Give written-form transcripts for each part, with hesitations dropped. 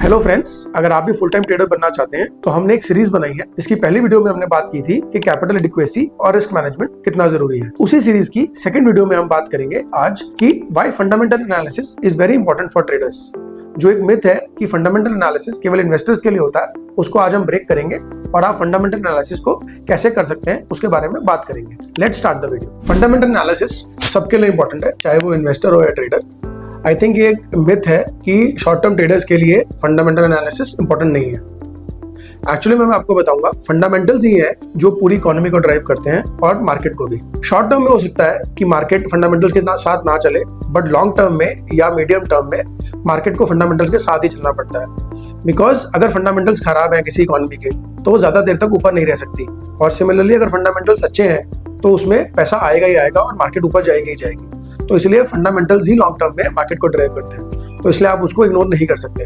Hello friends, अगर आप भी फुल टाइम ट्रेडर बनना चाहते हैं तो हमने एक सीरीज बनाई है। इसकी पहली वीडियो में हमने बात की थी कि कैपिटल एडिक्वेसी और रिस्क मैनेजमेंट कितना जरूरी है। उसी सीरीज की सेकंड वीडियो में हम बात करेंगे आज कि why fundamental analysis is very important for traders. जो एक मिथ है कि फंडामेंटल एनालिसिस केवल इन्वेस्टर्स के लिए होता है, उसको आज हम ब्रेक करेंगे और आप फंडामेंटल एनालिसिस को कैसे कर सकते हैं उसके बारे में बात करेंगे। Let's start the video. Fundamental analysis सबके लिए इंपॉर्टेंट है, चाहे वो इन्वेस्टर हो या ट्रेडर। आई थिंक ये एक मिथ है कि शॉर्ट टर्म ट्रेडर्स के लिए फंडामेंटल एनालिसिस इंपॉर्टेंट नहीं है। एक्चुअली मैं आपको बताऊंगा, फंडामेंटल्स ही है जो पूरी इकोनॉमी को ड्राइव करते हैं और मार्केट को भी। शॉर्ट टर्म में हो सकता है कि मार्केट फंडामेंटल्स के साथ ना चले, बट लॉन्ग टर्म में या मीडियम टर्म में मार्केट को फंडामेंटल्स के साथ ही चलना पड़ता है। बिकॉज अगर फंडामेंटल्स खराब है किसी इकोनॉमी के तो वो ज्यादा देर तक ऊपर नहीं रह सकती, और सिमिलरली अगर फंडामेंटल्स अच्छे हैं तो उसमें पैसा आएगा ही आएगा और मार्केट ऊपर जाएगी ही जाएगी। तो इसलिए फंडामेंटल्स ही लॉन्ग टर्म में मार्केट को ड्राइव करते हैं, तो इसलिए आप उसको इग्नोर नहीं कर सकते।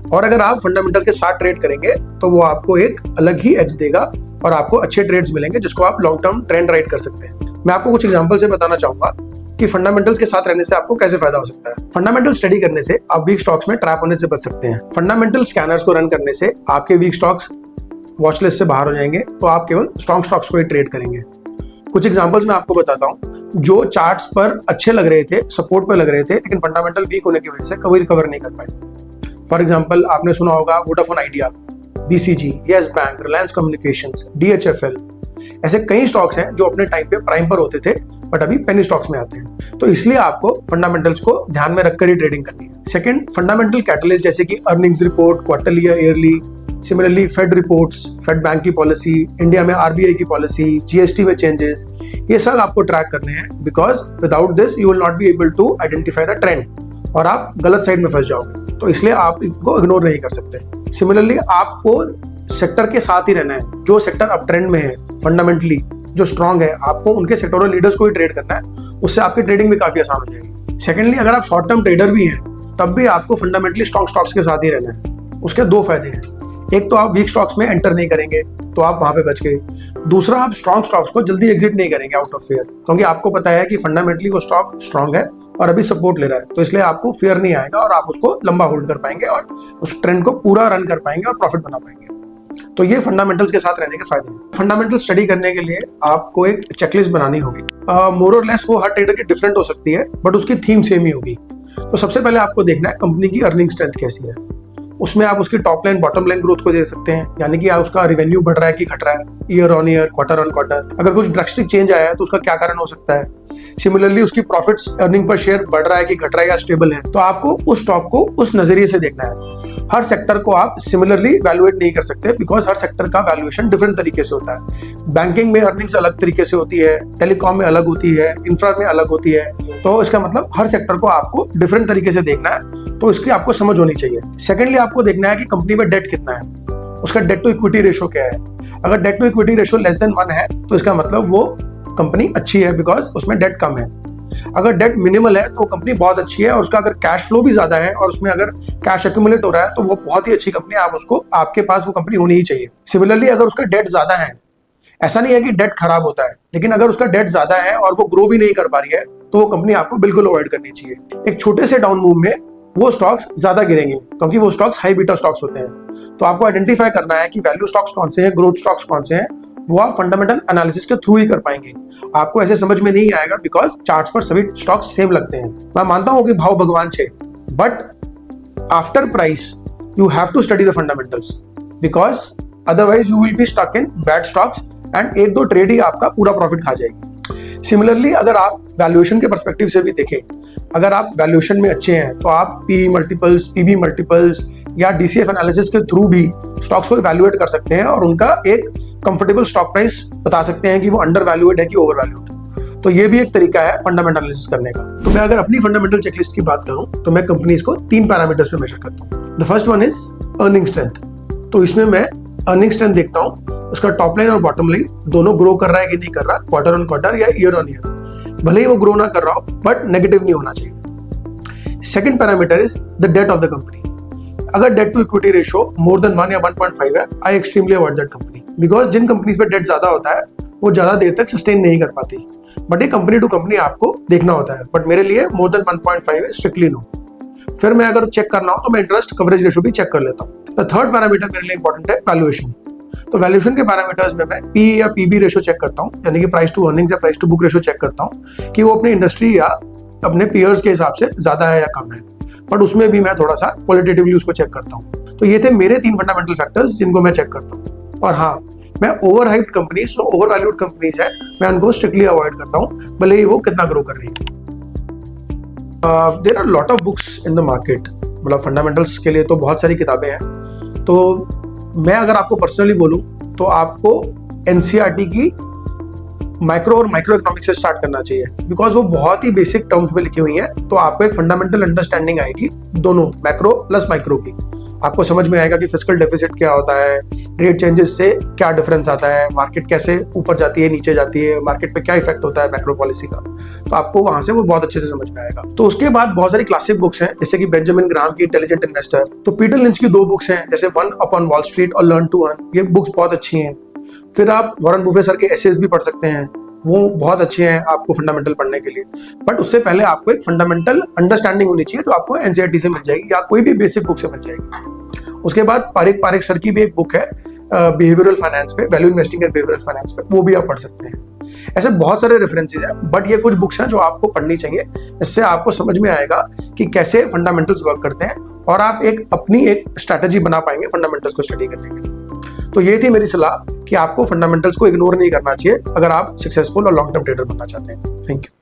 और अगर आप फंडामेंटल्स के साथ ट्रेड करेंगे तो वो आपको एक अलग ही एज देगा और आपको अच्छे ट्रेड्स मिलेंगे जिसको आप लॉन्ग टर्म ट्रेंड राइड कर सकते हैं। मैं आपको कुछ एग्जांपल से बताना चाहूंगा कि फंडामेंटल्स के साथ रहने से आपको कैसे फायदा हो सकता है। फंडामेंटल स्टडी करने से आप वीक स्टॉक्स में ट्रैप होने से बच सकते हैं। फंडामेंटल स्कैनर्स को रन करने से आपके वीक स्टॉक्स वॉच लिस्ट से बाहर हो जाएंगे, तो आप केवल स्ट्रॉन्ग स्टॉक्स को ही ट्रेड करेंगे। कुछ एग्जांपल्स मैं आपको बताता हूँ। जो चार्ट्स पर अच्छे लग रहे थे, सपोर्ट पे लग रहे थे, लेकिन फंडामेंटल वीक होने की वजह से कभी रिकवर नहीं कर पाए। फॉर एग्जांपल आपने सुना होगा Vodafone idea, BCG, yes bank, Reliance communications, DHFL. ऐसे कई स्टॉक्स हैं जो अपने टाइम पे प्राइम पर होते थे बट अभी पेनी स्टॉक्स में आते हैं। तो इसलिए आपको फंडामेंटल्स को ध्यान में रखकर ही ट्रेडिंग करनी है। सेकंड, फंडामेंटल कैटलिस्ट जैसे कि अर्निंग्स रिपोर्ट, क्वार्टरली या yearly, similarly Fed reports, Fed bank की पॉलिसी, इंडिया में आरबीआई की पॉलिसी, जीएसटी में चेंजेस, ये सब आपको ट्रैक करने हैं। Because without this you will not be able to identify the trend और आप गलत साइड में फंस जाओगे। तो इसलिए आप इनको इग्नोर नहीं कर सकते। सिमिलरली आपको सेक्टर के साथ ही रहना है। जो सेक्टर अप ट्रेंड में है, फंडामेंटली जो स्ट्रांग है, आपको उनके सेक्टोरल लीडर्स को ही ट्रेड करना है। उससे आपकी ट्रेडिंग भी काफी आसान हो जाएगी। सेकेंडली, अगर आप शॉर्ट टर्म ट्रेडर भी हैं तब भी आपको फंडामेंटली स्ट्रॉन्ग स्टॉक्स के साथ ही रहना है। उसके दो फायदे हैं। एक तो आप वीक स्टॉक्स में एंटर नहीं करेंगे तो आप वहां पे बच गए। दूसरा, आप स्ट्रॉन्ग स्टॉक्स को जल्दी एग्जिट नहीं करेंगे आउट ऑफ फियर, क्योंकि आपको पता है कि फंडामेंटली वो स्टॉक स्ट्रॉन्ग है और अभी सपोर्ट ले रहा है। तो इसलिए आपको फियर नहीं आएगा और आप उसको लंबा होल्ड कर पाएंगे और उस ट्रेंड को पूरा रन कर पाएंगे और प्रॉफिट बना पाएंगे। तो ये फंडामेंटल्स के साथ रहने के फायदे हैं। फंडामेंटल स्टडी करने के लिए आपको एक चेकलिस्ट बनानी होगी। मोर और लेस वो हर ट्रेडर की डिफरेंट हो सकती है, बट उसकी थीम सेम ही होगी। तो सबसे पहले आपको देखना है कंपनी की अर्निंग स्ट्रेंथ कैसी है। उसमें आप उसकी top line bottom line growth को देख सकते हैं, यानी कि उसका रेवेन्यू बढ़ रहा है कि घट रहा है, year on year, quarter on quarter. अगर कुछ ड्रास्टिक चेंज आया है तो उसका क्या कारण हो सकता है। सिमिलरली उसकी प्रॉफिट्स, अर्निंग पर शेयर बढ़ रहा है कि घट रहा है या स्टेबल है। तो आपको उस स्टॉक को उस नजरिए से देखना है। हर सेक्टर को आप सिमिलरली वैल्यूएट नहीं कर सकते, बिकॉज हर सेक्टर का वैल्यूएशन डिफरेंट तरीके से होता है। बैंकिंग में अर्निंग्स अलग तरीके से होती है, टेलीकॉम में अलग होती है, इंफ्रा में अलग होती है। तो इसका मतलब हर सेक्टर को आपको डिफरेंट तरीके से देखना है, तो इसकी आपको समझ होनी चाहिए। सेकेंडली, आपको देखना है कि कंपनी में डेट कितना है, उसका डेट टू इक्विटी रेशो क्या है। अगर debt to equity ratio less than 1 है तो इसका मतलब वो कंपनी अच्छी है, बिकॉज उसमें डेट कम है। अगर डेट मिनिमल है तो कंपनी बहुत अच्छी है और उसका अगर कैश फ्लो भी ज्यादा है और उसमें अगर कैश एक्यूमुलेट हो रहा है तो वो बहुत ही अच्छी कंपनी है। आप उसको, आपके पास वो कंपनी होनी ही चाहिए। सिमिलरली, अगर उसका डेट ज्यादा है, ऐसा नहीं है कि डेट खराब होता है, लेकिन अगर उसका डेट ज्यादा है और वो ग्रो भी नहीं कर पा रही है तो वो कंपनी आपको बिल्कुल अवॉइड करनी चाहिए। एक छोटे से डाउन मूव में वो स्टॉक्स ज्यादा गिरेंगे क्योंकि वो स्टॉक्स हाई बीटा स्टॉक्स होते हैं। तो आपको आइडेंटिफाई करना है कि वैल्यू स्टॉक्स कौन से हैं, ग्रोथ स्टॉक्स कौन से हैं। वो आप फंडामेंटल एनालिसिस के थ्रू ही कर पाएंगे। आपको ऐसे समझ में नहीं आएगा, बिकॉज चार्ट्स पर सभी स्टॉक्स सेम लगते हैं। मैं मानता हूं कि भाव भगवान छे, but after price you have to study the fundamentals, because otherwise you will be stuck in bad stocks and एक दो ट्रेड ही आपका पूरा प्रॉफिट खा जाएगी। सिमिलरली, अगर आप वैल्यूएशन के पर्सपेक्टिव से भी देखें, अगर आप वैल्यूएशन में अच्छे हैं तो आप पी मल्टीपल्स, पीबी मल्टीपल्स या डीसीएफ एनालिसिस के थ्रू भी स्टॉक्स को इवैल्यूएट कर सकते हैं और उनका एक कंफर्टेबल स्टॉक प्राइस बता सकते हैं कि वो अंडर वैल्यूएट है कि ओवर वैल्यूएट। तो ये भी एक तरीका है फंडामेंटल एनालिसिस करने का। तो मैं अगर अपनी फंडामेंटल चेकलिस्ट की बात करूं तो मैं कंपनीज को 3 पैरामीटर्स पे मेजर करता हूं। The first one is earning strength. तो इसमें मैं अर्निंग स्ट्रेंथ देखता हूं, उसका टॉप लाइन और बॉटम लाइन दोनों ग्रो कर रहा है कि नहीं कर रहा, क्वार्टर ऑन क्वार्टर या ईयर ऑन ईयर। भले ही वो ग्रो ना कर रहा हो बट नेगेटिव नहीं होना चाहिए। Second parameter is the debt of the company. अगर debt to equity ratio more than 1 या 1.5 है, I extremely avoid that company, because जिन कंपनीज पे डेट ज्यादा होता है वो ज्यादा देर तक सस्टेन नहीं कर पाती। बट ये कंपनी टू कंपनी आपको देखना होता है, बट मेरे लिए मोर देन 1.5 है स्ट्रिक्टली नो। फिर मैं अगर चेक करना हो तो मैं इंटरेस्ट कवरेज रेशो भी चेक कर लेता हूँ। द थर्ड पैरामीटर मेरे लिए इंपॉर्टेंट है वैल्यूएशन। तो वैल्यूएशन के पैरामीटर्स में मैं पी या पीबी रेशो चेक करता हूँ, यानी कि प्राइस टू अर्निंग्स या price to book ratio check करता हूँ कि वो अपने इंडस्ट्री या अपने पीयर्स के हिसाब से ज्यादा है या कम है। बट उसमें भी मैं थोड़ा सा क्वालिटेटिवली उसको चेक करता हूँ। तो ये थे मेरे 3 फंडामेंटल फैक्टर्स जिनको मैं चेक करता हूँ। और हाँ, मैं over hyped companies, over valued companies है, मैं उनको स्ट्रिक्टली अवॉइड करता हूँ, भले ही वो कितना ग्रो कर रही है। There are lot of books in the market, मतलब फंडामेंटल्स के लिए तो बहुत सारी किताबें हैं। तो मैं अगर आपको पर्सनली बोलूं तो आपको एनसीईआरटी की माइक्रो और माइक्रो इकोनॉमिक्स से स्टार्ट करना चाहिए, बिकॉज वो बहुत ही बेसिक टर्म्स में लिखी हुई हैं। तो आपको एक फंडामेंटल अंडरस्टैंडिंग आएगी दोनों मैक्रो प्लस माइक्रो की। आपको समझ में आएगा कि फिस्कल डेफिसिट क्या होता है, रेट चेंजेस से क्या डिफरेंस आता है, मार्केट कैसे ऊपर जाती है नीचे जाती है, मार्केट पे क्या इफेक्ट होता है मैक्रो पॉलिसी का। तो आपको वहां से वो बहुत अच्छे से समझ में आएगा। तो उसके बाद बहुत सारी क्लासिक बुक्स हैं, जैसे कि बेंजामिन ग्राहम की इंटेलिजेंट इन्वेस्टर। तो पीटर लिंच की 2 बुक्स हैं, जैसे वन अपॉन वॉल स्ट्रीट और लर्न टू अर्न। ये बुक्स बहुत अच्छी हैं। फिर आप वॉरेन बुफे सर के एसेज भी पढ़ सकते हैं, वो बहुत अच्छे हैं आपको फंडामेंटल पढ़ने के लिए। बट उससे पहले आपको एक फंडामेंटल अंडरस्टैंडिंग होनी चाहिए, जो आपको एनसीईआरटी से मिल जाएगी या कोई भी बेसिक बुक से मिल जाएगी। उसके बाद पारेख सर की भी एक बुक है बिहेवियरल फाइनेंस पे, value investing and behavioural finance पे, वो भी आप पढ़ सकते हैं। ऐसे बहुत सारे रेफरेंसेस हैं, बट ये कुछ बुक्स हैं जो आपको पढ़नी चाहिए। इससे आपको समझ में आएगा कि कैसे फंडामेंटल्स वर्क करते हैं और आप अपनी एक स्ट्रैटेजी बना पाएंगे फंडामेंटल्स को स्टडी करने के लिए। तो ये थी मेरी सलाह कि आपको फंडामेंटल्स को इग्नोर नहीं करना चाहिए अगर आप सक्सेसफुल और लॉन्ग टर्म ट्रेडर बनना चाहते हैं। Thank you.